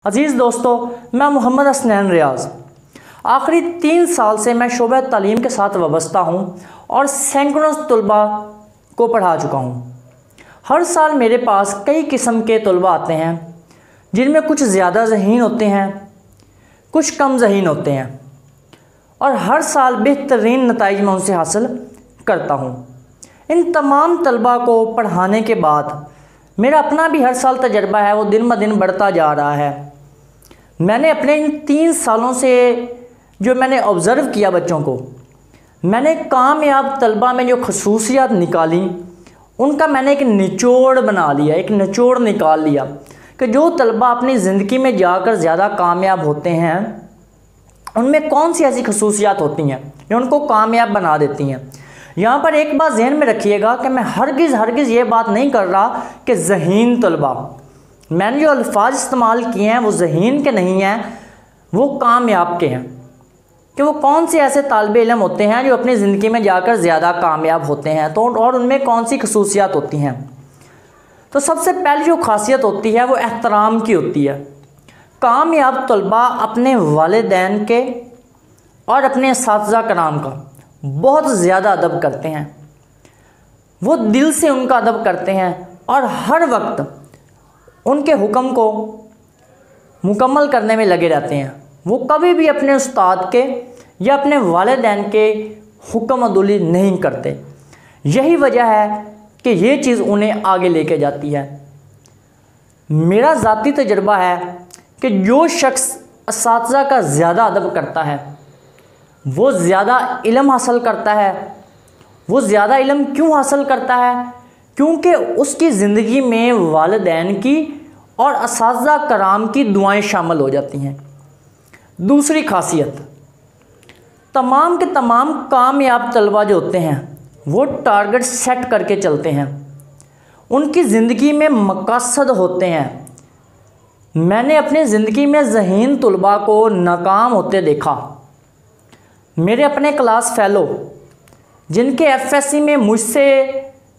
अजीज़ दोस्तों, मैं मोहम्मद हसनैन रियाज आखिरी 3 साल से मैं शोबा तालीम के साथ वाबस्ता हूँ और सैकड़ों तलबा को पढ़ा चुका हूँ। हर साल मेरे पास कई किस्म के तलबा आते हैं, जिनमें कुछ ज़्यादा ज़हीन होते हैं, कुछ कम ज़हीन होते हैं, और हर साल बेहतरीन नताइज मैं उनसे हासिल करता हूँ। इन तमाम तलबा को पढ़ाने के बाद मेरा अपना भी हर साल तजर्बा है, वो दिन ब दिन बढ़ता जा रहा है। मैंने अपने इन 3 सालों से जो मैंने ऑब्ज़र्व किया बच्चों को, मैंने कामयाब तलबा में जो खसूसियात निकाली, उनका मैंने एक निचोड़ बना लिया, एक निचोड़ निकाल लिया कि जो तलबा अपनी ज़िंदगी में जाकर ज़्यादा कामयाब होते हैं, उनमें कौन सी ऐसी खसूसियात होती हैं जो उनको कामयाब बना देती हैं। यहाँ पर एक बात ज़हन में रखिएगा कि मैं हरगिज़ ये बात नहीं कर रहा कि ज़हीन तलबा, मैंने जो अल्फाज इस्तेमाल किए हैं वो ज़हीन के नहीं हैं, वो कामयाब के हैं। कि वो कौन से ऐसे तालिब इल्म होते हैं जो अपनी ज़िंदगी में जाकर ज़्यादा कामयाब होते हैं, तो और उनमें कौन सी खसूसियात होती हैं। तो सबसे पहली जो खासियत होती है वो एहतराम की होती है। कामयाब तलबा अपने वालिदैन के और अपने असातिज़ा कराम का बहुत ज़्यादा अदब करते हैं, वो दिल से उनका अदब करते हैं और हर वक्त उनके हुक्म को मुकम्मल करने में लगे रहते हैं। वो कभी भी अपने उस्ताद के या अपने वालिदैन के हुक्म अदुली नहीं करते। यही वजह है कि ये चीज़ उन्हें आगे लेके जाती है। मेरा ज़ाती तजर्बा है कि जो शख्स असातिज़ा का ज़्यादा अदब करता है वो ज़्यादा इल्म हासिल करता है। वो ज़्यादा इल्म क्यों हासिल करता है? क्योंकि उसकी ज़िंदगी में वालिदैन की और असातिज़ा कराम की दुआएं शामिल हो जाती हैं। दूसरी खासियत, तमाम के तमाम कामयाब तलबा जो होते हैं वो टारगेट सेट करके चलते हैं, उनकी ज़िंदगी में मकसद होते हैं। मैंने अपनी ज़िंदगी में ज़हीन तलबा को नाकाम होते देखा। मेरे अपने क्लास फ़ेलो जिनके एफएससी में मुझसे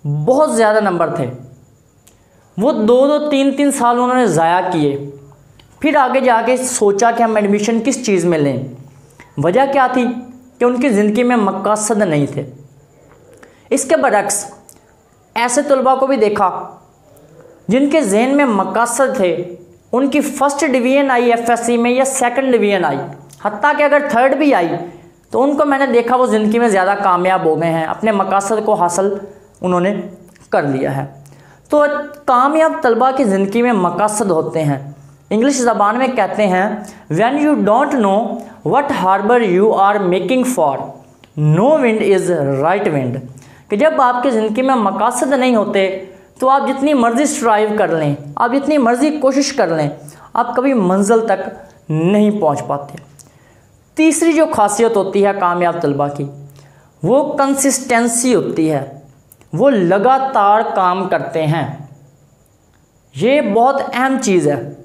बहुत ज़्यादा नंबर थे, वो 2-2, 3-3 साल उन्होंने ज़ाया किए। फिर आगे जाके सोचा कि हम एडमिशन किस चीज़ में लें। वजह क्या थी कि उनकी ज़िंदगी में मकसद नहीं थे। इसके बरक्स ऐसे तलबा को भी देखा जिनके जहन में मकसद थे, उनकी फर्स्ट डिवीज़न आई एफएससी में या सेकंड डिवीज़न आई, हत्ता कि अगर थर्ड भी आई तो उनको मैंने देखा वो ज़िंदगी में ज़्यादा कामयाब हो गए हैं, अपने मकसद को हासिल उन्होंने कर लिया है। तो कामयाब तलबा की ज़िंदगी में मकसद होते हैं। इंग्लिश ज़बान में कहते हैं when you don't know what harbour you are making for, no wind is right wind. कि जब आपकी ज़िंदगी में मकसद नहीं होते तो आप जितनी मर्ज़ी स्ट्राइव कर लें, आप जितनी मर्ज़ी कोशिश कर लें, आप कभी मंजिल तक नहीं पहुंच पाते। तीसरी जो खासियत होती है कामयाब तलबा की, वो कंसिस्टेंसी होती है। वो लगातार काम करते हैं। ये बहुत अहम चीज़ है।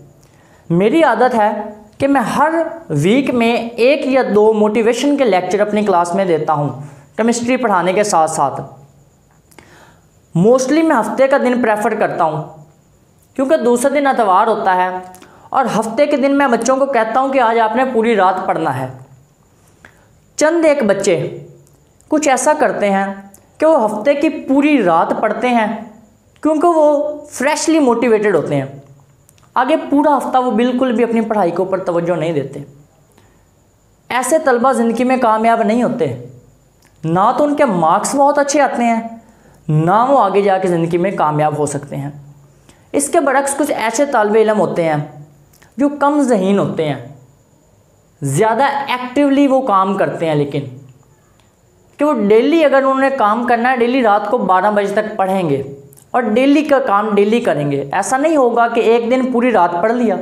मेरी आदत है कि मैं हर वीक में 1 या 2 मोटिवेशन के लेक्चर अपनी क्लास में देता हूँ, केमिस्ट्री पढ़ाने के साथ साथ। मोस्टली मैं हफ्ते का दिन प्रेफर करता हूँ, क्योंकि दूसरे दिन इतवार होता है और हफ्ते के दिन मैं बच्चों को कहता हूँ कि आज आपने पूरी रात पढ़ना है। चंद एक बच्चे कुछ ऐसा करते हैं कि वो हफ्ते की पूरी रात पढ़ते हैं, क्योंकि वो फ्रेशली मोटिवेटेड होते हैं। आगे पूरा हफ्ता वो बिल्कुल भी अपनी पढ़ाई के ऊपर तवज्जो नहीं देते। ऐसे तलबा ज़िंदगी में कामयाब नहीं होते। ना तो उनके मार्क्स बहुत अच्छे आते हैं, ना वो आगे जाके ज़िंदगी में कामयाब हो सकते हैं। इसके बरक्स कुछ ऐसे तालिब इल्म होते हैं जो कम ज़हीन होते हैं, ज़्यादा एक्टिवली वो काम करते हैं, लेकिन कि वो डेली अगर उन्होंने काम करना है, डेली रात को 12 बजे तक पढ़ेंगे और डेली का काम डेली करेंगे। ऐसा नहीं होगा कि एक दिन पूरी रात पढ़ लिया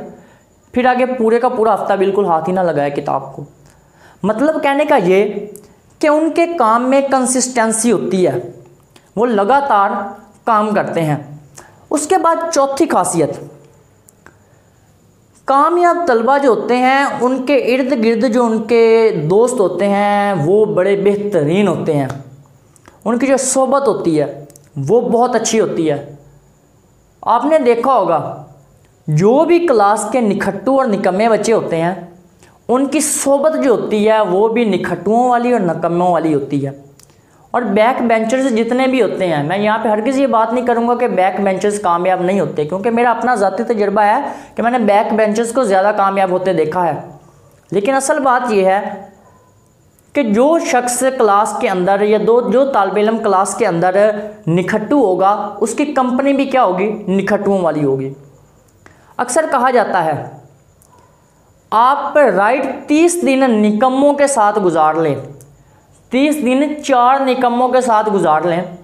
फिर आगे पूरे का पूरा हफ्ता बिल्कुल हाथ ही ना लगाया किताब को। मतलब कहने का ये कि उनके काम में कंसिस्टेंसी होती है, वो लगातार काम करते हैं। उसके बाद चौथी खासियत, कामयाब तलबा जो होते हैं उनके इर्द गिर्द जो उनके दोस्त होते हैं वो बड़े बेहतरीन होते हैं। उनकी जो सोबत होती है वो बहुत अच्छी होती है। आपने देखा होगा जो भी क्लास के निखट्टू और निकम्मे बच्चे होते हैं उनकी सोबत जो होती है वो भी निखट्टुओं वाली और निकम्मों वाली होती है। और बैक बेंचर्स जितने भी होते हैं, मैं यहाँ पे हरगिज़ ये बात नहीं करूँगा कि बैक बेंचर्स कामयाब नहीं होते, क्योंकि मेरा अपना ज़ाती तजुर्बा है कि मैंने बैक बेंचर्स को ज़्यादा कामयाब होते देखा है। लेकिन असल बात यह है कि जो शख्स क्लास के अंदर या जो तालिब इल्म क्लास के अंदर निखट्टू होगा उसकी कंपनी भी क्या होगी, निखट्टुओं वाली होगी। अक्सर कहा जाता है आप राइट 30 दिन निकम्मों के साथ गुजार लें, 30 दिन 4 निकम्मों के साथ गुजार लें,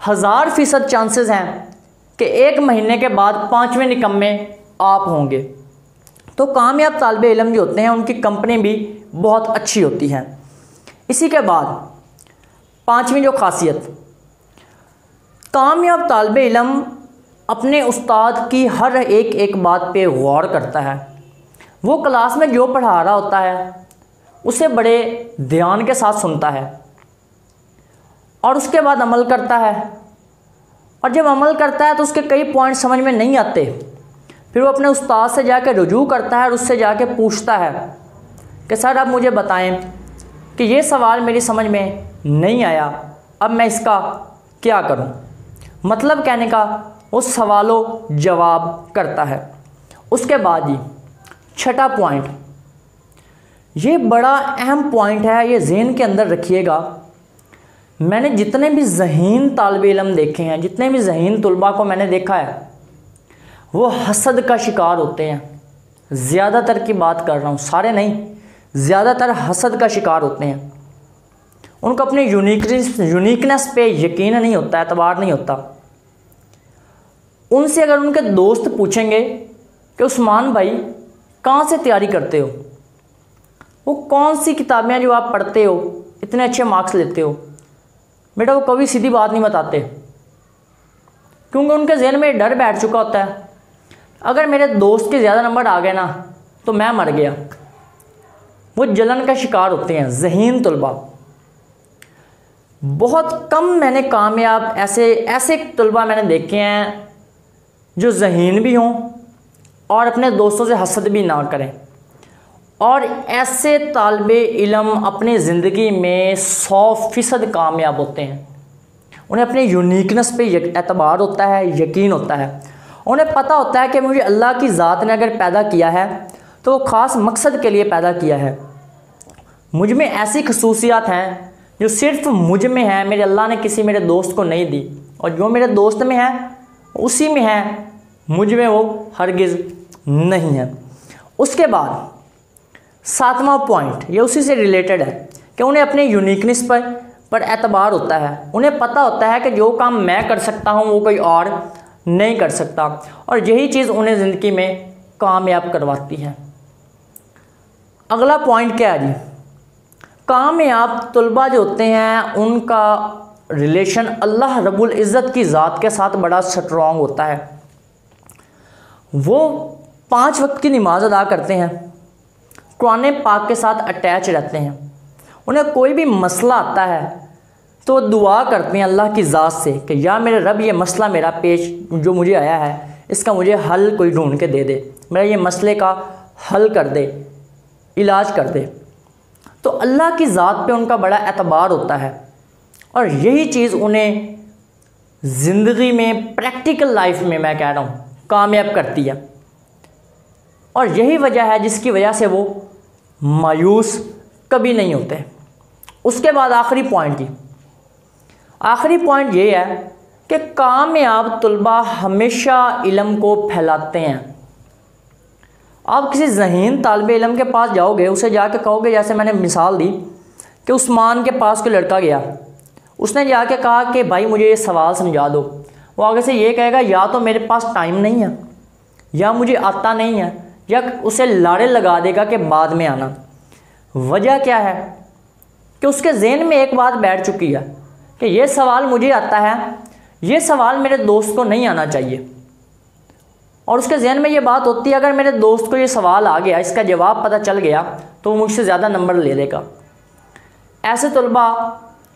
1000% चांसेस हैं कि 1 महीने के बाद 5वें निकम्मे आप होंगे। तो कामयाब तालिब इल्म जो होते हैं उनकी कंपनी भी बहुत अच्छी होती है। इसी के बाद 5वीं जो खासियत, कामयाब तालिब इल्म अपने उस्ताद की हर एक बात पे गौर करता है। वो क्लास में जो पढ़ा रहा होता है उसे बड़े ध्यान के साथ सुनता है और उसके बाद अमल करता है। और जब अमल करता है तो उसके कई पॉइंट समझ में नहीं आते, फिर वो अपने उस्ताद से जाकर रुजू करता है और उससे जाके पूछता है कि सर अब मुझे बताएं कि ये सवाल मेरी समझ में नहीं आया, अब मैं इसका क्या करूं। मतलब कहने का वो सवालों जवाब करता है। उसके बाद ही 6ठा पॉइंट, ये बड़ा अहम पॉइंट है, ये ज़हन के अंदर रखिएगा। मैंने जितने भी ज़हीन तालिब इल्म देखे हैं, जितने भी ज़हीन तुलबा को मैंने देखा है, वो हसद का शिकार होते हैं। ज़्यादातर की बात कर रहा हूँ, सारे नहीं, ज़्यादातर हसद का शिकार होते हैं। उनको अपनी यूनिकनेस पे यकीन नहीं होता, एतबार नहीं होता। उनसे अगर उनके दोस्त पूछेंगे कि उस्मान भाई कहाँ से तैयारी करते हो, वो कौन सी किताबें जो आप पढ़ते हो, इतने अच्छे मार्क्स लेते हो, बेटा वो कभी सीधी बात नहीं बताते, क्योंकि उनके ज़हन में डर बैठ चुका होता है अगर मेरे दोस्त के ज़्यादा नंबर आ गए ना तो मैं मर गया। वो जलन का शिकार होते हैं ज़हीन तुलबा। बहुत कम मैंने कामयाब ऐसे तुलबा मैंने देखे हैं जो ज़हीन भी हों और अपने दोस्तों से हसद भी ना करें। और ऐसे तालिबे इल्म अपनी ज़िंदगी में 100% कामयाब होते हैं। उन्हें अपनी यूनिकनेस पे एतबार होता है, यकीन होता है। उन्हें पता होता है कि मुझे अल्लाह की ज़ात ने अगर पैदा किया है तो वो ख़ास मकसद के लिए पैदा किया है। मुझ में ऐसी खसूसियात हैं जो सिर्फ मुझ में है, मेरे अल्लाह ने किसी मेरे दोस्त को नहीं दी, और जो मेरे दोस्त में है उसी में है, मुझ में वो हरगिज़ नहीं है। उसके बाद 7वां पॉइंट, ये उसी से रिलेटेड है कि उन्हें अपने यूनिकनेस पर एतबार होता है। उन्हें पता होता है कि जो काम मैं कर सकता हूँ वो कोई और नहीं कर सकता, और यही चीज़ उन्हें ज़िंदगी में कामयाब करवाती है। अगला पॉइंट क्या है जी, कामयाब तुलबा जो होते हैं उनका रिलेशन अल्लाह रब्बुल इज़्ज़त की ज़ात के साथ बड़ा स्ट्रॉन्ग होता है। वो 5 वक्त की नमाज अदा करते हैं, कुरान पाक के साथ अटैच रहते हैं। उन्हें कोई भी मसला आता है तो दुआ करते हैं अल्लाह की ज़ात से कि या मेरे रब ये मसला मेरा पेश जो मुझे आया है इसका मुझे हल कोई ढूंढ के दे दे, मेरा ये मसले का हल कर दे, इलाज कर दे। तो अल्लाह की ज़ात पे उनका बड़ा एतबार होता है, और यही चीज़ उन्हें ज़िंदगी में प्रैक्टिकल लाइफ में मैं कह रहा हूँ कामयाब करती है। और यही वजह है जिसकी वजह से वो मायूस कभी नहीं होते। उसके बाद आखिरी पॉइंट जी, आखिरी पॉइंट ये है कि कामयाब तुलबा हमेशा इल्म को फैलाते हैं। आप किसी ज़हीन तालिब इल्म के पास जाओगे, उसे जाके कहोगे, जैसे मैंने मिसाल दी कि उस्मान के पास कोई लड़का गया, उसने जाके कहा कि भाई मुझे ये सवाल समझा दो, वो आगे से ये कहेगा या तो मेरे पास टाइम नहीं है, या मुझे आता नहीं है, या उसे लारे लगा देगा कि बाद में आना। वजह क्या है कि उसके ज़हन में एक बात बैठ चुकी है कि ये सवाल मुझे आता है, ये सवाल मेरे दोस्त को नहीं आना चाहिए। और उसके ज़हन में ये बात होती है अगर मेरे दोस्त को ये सवाल आ गया, इसका जवाब पता चल गया तो वो मुझसे ज़्यादा नंबर ले लेगा। ऐसे तलबा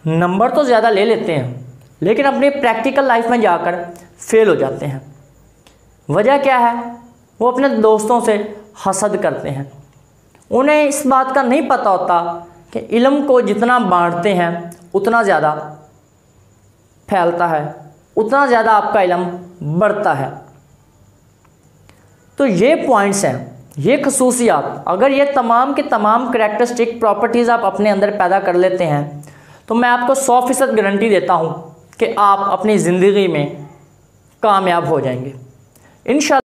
नंबर तो ज़्यादा ले लेते हैं लेकिन अपनी प्रैक्टिकल लाइफ में जाकर फेल हो जाते हैं। वजह क्या है वो अपने दोस्तों से हसद करते हैं। उन्हें इस बात का नहीं पता होता कि इल्म को जितना बांटते हैं उतना ज़्यादा फैलता है, उतना ज़्यादा आपका इल्म बढ़ता है। तो ये पॉइंट्स हैं, ये खसूसियात, अगर ये तमाम के तमाम करैक्टरिस्टिक प्रॉपर्टीज़ आप अपने अंदर पैदा कर लेते हैं तो मैं आपको 100% गारंटी देता हूँ कि आप अपनी ज़िंदगी में कामयाब हो जाएंगे इंशाअल्लाह।